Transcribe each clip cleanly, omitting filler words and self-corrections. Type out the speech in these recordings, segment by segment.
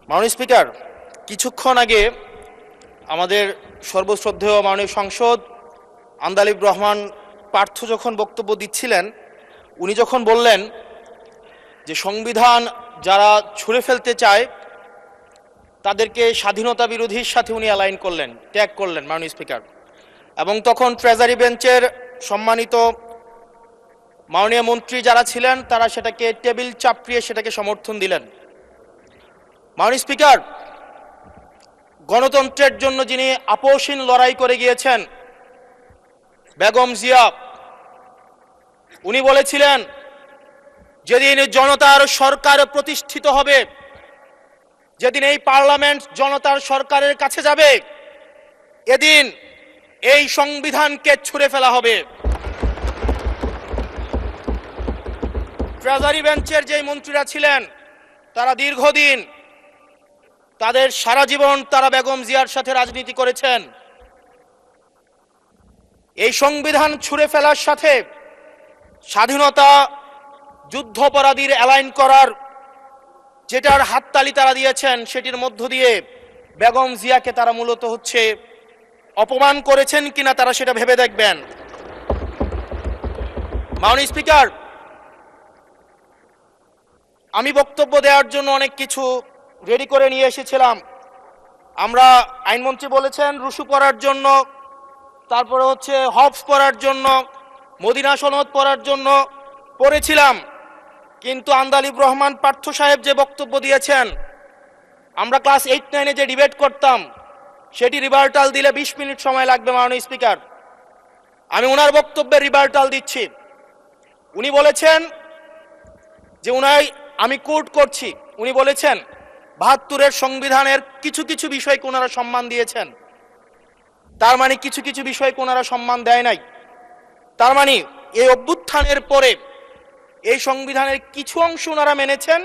মাননীয় স্পিকার, কিছুক্ষণ আগে আমাদের সর্বশ্রদ্ধেয় মাননীয় সংসদ আন্দালিব রহমান পার্থ যখন বক্তব্য দিচ্ছিলেন, উনি যখন বললেন যে সংবিধান যারা ছুঁড়ে ফেলতে চায় তাদেরকে স্বাধীনতা বিরোধীর সাথে উনি অ্যালাইন করলেন, ট্যাগ করলেন মাননীয় স্পিকার। এবং তখন ট্রেজারি বেঞ্চের সম্মানিত মাননীয় মন্ত্রী যারা ছিলেন তারা সেটাকে টেবিল চাপড়িয়ে সেটাকে সমর্থন দিলেন। মাননীয় স্পিকার, গণতন্ত্রের জন্য যিনি আপোষহীন লড়াই করে গিয়েছেন বেগম জিয়া, উনি বলেছিলেন যেদিন জনতার সরকার প্রতিষ্ঠিত হবে, যেদিন এই পার্লামেন্ট জনতার সরকারের কাছে যাবে, এদিন এই সংবিধানকে ছুঁড়ে ফেলা হবে। ট্রেজারি বেঞ্চের যে মন্ত্রীরা ছিলেন তারা দীর্ঘদিন, তাদের সারা জীবন তারা বেগম জিয়ার সাথে রাজনীতি করেছেন। এই সংবিধান ছুঁড়ে ফেলার সাথে স্বাধীনতা যুদ্ধাপরাধীর অ্যালাইন করার যেটার হাততালি তারা দিয়েছেন, সেটির মধ্য দিয়ে বেগম জিয়াকে তারা মূলত অপমান করেছেন কিনা তারা সেটা ভেবে দেখবেন। মাননীয় স্পিকার, আমি বক্তব্য দেওয়ার জন্য অনেক কিছু রেডি করে নিয়ে এসেছিলাম। আমরা, আইনমন্ত্রী বলেছেন রুশু পড়ার জন্য, তারপরে হবস পড়ার জন্য, মদিনা সনদ পড়ার জন্য পড়েছিলাম, কিন্তু আন্দালিব রহমান পার্থ সাহেব যে বক্তব্য দিয়েছেন, আমরা ক্লাস 8-9-এ যে ডিবেট করতাম সেটি রিভার্টাল দিলে 20 মিনিট সময় লাগবে। মাননীয় স্পিকার, আমি ওনার বক্তব্যের রিভার্টাল দিচ্ছি। উনি বলেছেন যে আমি কোট করছি, উনি বলেছেন ৭২-এর সংবিধানের কিছু কিছু বিষয়কে ওনারা সম্মান দিয়েছেন। তার মানে কিছু কিছু বিষয়কে ওনারা সম্মান দেয় নাই। তার মানে এই অভ্যুত্থানের পরে এই সংবিধানের কিছু অংশ ওনারা মেনেছেন,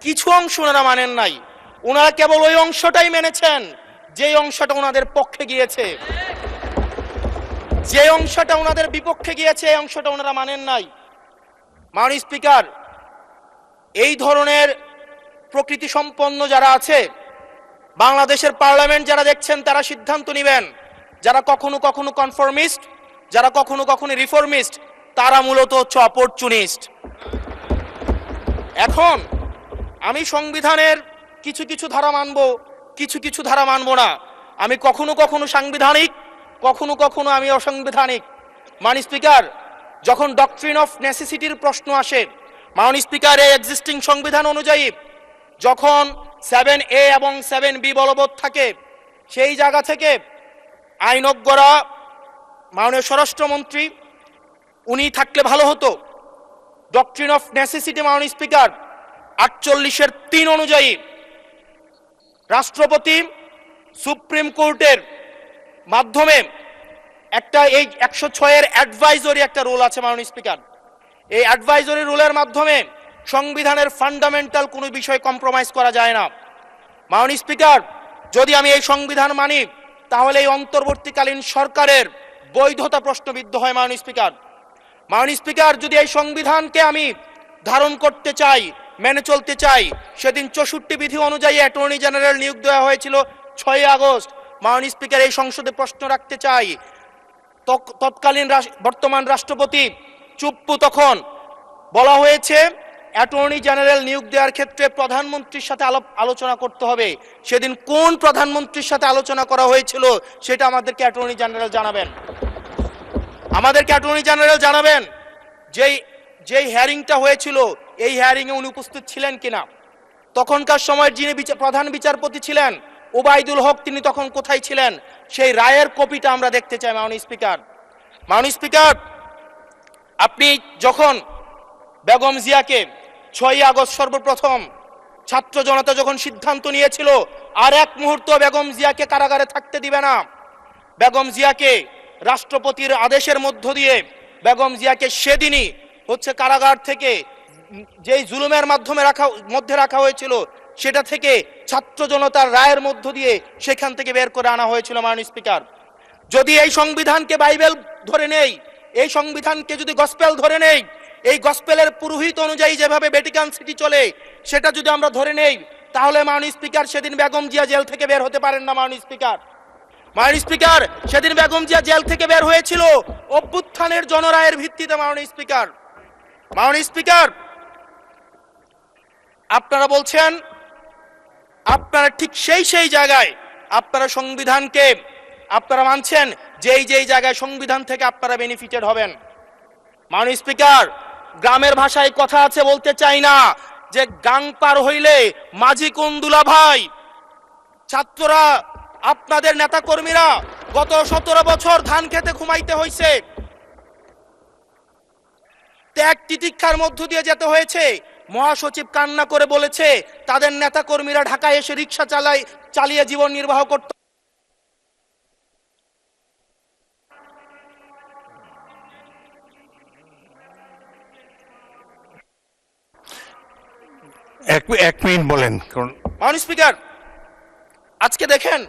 কিছু অংশ ওনারা মানেন নাই। ওনারা কেবল ওই অংশটাই মেনেছেন যে অংশটা ওনাদের পক্ষে গিয়েছে, যে অংশটা ওনাদের বিপক্ষে গিয়েছে এই অংশটা ওনারা মানেন নাই। মাননীয় স্পিকার, এই ধরনের প্রকৃতি সম্পন্ন যারা আছে বাংলাদেশের পার্লামেন্ট, যারা দেখছেন তারা সিদ্ধান্ত নেবেন। যারা কখনো কখনো কনফরমিস্ট, যারা কখনো কখনো রিফর্মিস্ট, তারা মূলত অপরচুনিস্ট। এখন আমি সংবিধানের কিছু কিছু ধারা মানব, কিছু কিছু ধারা মানব না। আমি কখনো কখনো সাংবিধানিক, কখনো কখনো আমি অসাংবিধানিক। মাননীয় স্পিকার, যখন ডক্ট্রিন অফ নেসেসিটির প্রশ্ন আসে, মাননীয় স্পিকার, এই এক্সিস্টিং সংবিধান অনুযায়ী যখন 7A এবং 7B বলবৎ থাকে, সেই জায়গা থেকে আইনজ্ঞরা, মাননীয় স্বরাষ্ট্রমন্ত্রী উনি থাকলে ভালো হতো। ডক্ট্রিন অফ নেসেসিটি মাননীয় স্পিকার 48-এর 3 অনুযায়ী রাষ্ট্রপতি সুপ্রিম কোর্টের মাধ্যমে একটা, এই 106-এর অ্যাডভাইজরি একটা রুল আছে মাননীয় স্পিকার। এই অ্যাডভাইজরি রুলের মাধ্যমে সংবিধানের ফান্ডামেন্টাল কোনো বিষয় কম্প্রোমাইজ করা যায় না। মাননীয় স্পিকার, যদি আমি এই সংবিধান মানি তাহলে এই অন্তর্বর্তীকালীন সরকারের বৈধতা প্রশ্নবিদ্ধ হয়। মাননীয় স্পিকার, মাননীয় স্পিকার, যদি এই সংবিধানকে আমি ধারণ করতে চাই, মেনে চলতে চাই, সেদিন 64 বিধি অনুযায়ী অ্যাটর্নি জেনারেল নিয়োগ দেওয়া হয়েছিল 6 আগস্ট। মাননীয় স্পিকার, এই সংসদে প্রশ্ন রাখতে চাই, তৎকালীন বর্তমান রাষ্ট্রপতি চুপ্পু, তখন বলা হয়েছে অ্যাটর্নি জেনারেল নিয়োগ দেওয়ার ক্ষেত্রে প্রধানমন্ত্রীর সাথে আলোচনা করতে হবে। সেদিন কোন প্রধানমন্ত্রীর সাথে আলোচনা করা হয়েছিল সেটা আমাদেরকে অ্যাটর্নি জেনারেল জানাবেন। আমাদেরকে অ্যাটর্নি জেনারেল জানাবেন যেই হিয়ারিংটা হয়েছিল এই হিয়ারিংয়ে উনি উপস্থিত ছিলেন কিনা। তখনকার সময় যিনি প্রধান বিচারপতি ছিলেন ওবায়দুল হক, তিনি তখন কোথায় ছিলেন, সেই রায়ের কপিটা আমরা দেখতে চাই। মাননীয় স্পিকার, মাননীয় স্পিকার, আপনি যখন বেগম জিয়াকে 6 আগস্ট সর্বপ্রথম ছাত্র জনতা যখন সিদ্ধান্ত নিয়েছিল আর এক মুহূর্ত বেগম জিয়াকে কারাগারে থাকতে দিবে না, বেগম জিয়াকে রাষ্ট্রপতির আদেশের মধ্য দিয়ে বেগম জিয়াকে সেদিনই কারাগার থেকে যেই জুলুমের মধ্যে রাখা হয়েছিল সেটা থেকে ছাত্র জনতার রায়ের মধ্য দিয়ে সেখান থেকে বের করে আনা হয়েছিল। মাননীয় স্পিকার, যদি এই সংবিধানকে বাইবেল ধরে নেই, এই সংবিধানকে যদি গসপেল ধরে নেই, এই গসপেলের পুরোহিত অনুযায়ী যেভাবে ভ্যাটিকান সিটি চলে সেটা যদি আমরা ধরে নেই, তাহলে মাননীয় স্পিকার সেদিন বেগম জিয়া জেল থেকে বের হতে পারেন না। মাননীয় স্পিকার সেদিন বেগম জিয়া জেল থেকে বের হয়েছিল অভ্যুত্থানের জনরায়ের ভিত্তিতে। মাননীয় স্পিকার আপনারা বলছেন আপনারা ঠিক সেই জায়গায় আপনারা সংবিধানকে আপনারা মানছেন যেই জায়গায় সংবিধান থেকে আপনারা বেনিফিটেড হবেন। মাননীয় স্পিকার গ্রামের ভাষায় কথা আছে, বলতে চাই না, যে গাং পার হইলে মাঝি কোন দুলা ভাই। ছাত্ররা আপনাদের নেতা কর্মীরা গত 17 বছর ধান খেতে ঘুমাইতে হয়েছে, ত্যাগ তিতিক্ষার মধ্য দিয়ে যেতে হয়েছে। মহাসচিব কান্না করে বলেছে তাদের নেতা কর্মীরা ঢাকায় এসে রিক্সা চালিয়ে জীবন নির্বাহ করত। এক মিনিট বলেন। মাননীয় স্পিকার আজকে দেখেন,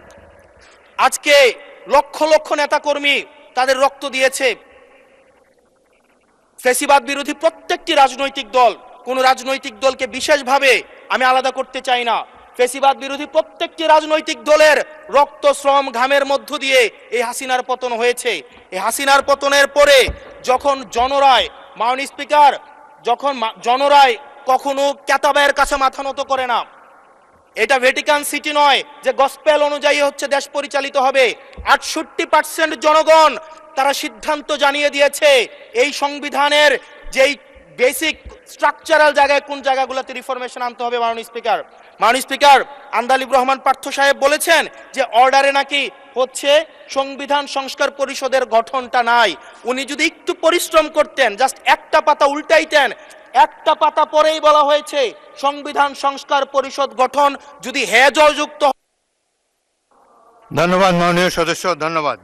আজকে লক্ষ লক্ষ নেতা কর্মী তাদের রক্ত দিয়েছে। ফ্যাসিবাদ বিরোধী প্রত্যেকটি রাজনৈতিক দল, কোন রাজনৈতিক দলকে বিশেষভাবে আমি আলাদা করতে চাই না, ফ্যাসিবাদ বিরোধী প্রত্যেকটি রাজনৈতিক দলের রক্ত শ্রম ঘামের মধ্য দিয়ে এই হাসিনার পতন হয়েছে। এই হাসিনার পতনের পরে যখন জনরায়, মাননীয় স্পিকার, যখন জনরায় কখনো কেতাবের কাছে মাথা নত করে না। এটা ভ্যাটিকান সিটি নয় যে গসপেল অনুযায়ী হচ্ছে দেশ পরিচালিত হবে। 68% জনগণ তারা সিদ্ধান্ত জানিয়ে দিয়েছে এই সংবিধানের যেই বেসিক স্ট্রাকচারাল জায়গায় কোন জায়গাগুলোতে রিফরমেশন আনতে হবে। মাননীয় স্পিকার আন্দালিব রহমান পার্থ সাহেব বলেছেন যে অর্ডারে নাকি হচ্ছে সংবিধান সংস্কার পরিষদের গঠনটা নাই। উনি যদি একটু পরিশ্রম করতেন, জাস্ট একটা পাতা উল্টাইতেন, একটা পাতা পরেই বলা হয়েছে সংবিধান সংস্কার পরিষদ গঠন যদি জয়যুক্ত। ধন্যবাদ মাননীয় সদস্য, ধন্যবাদ।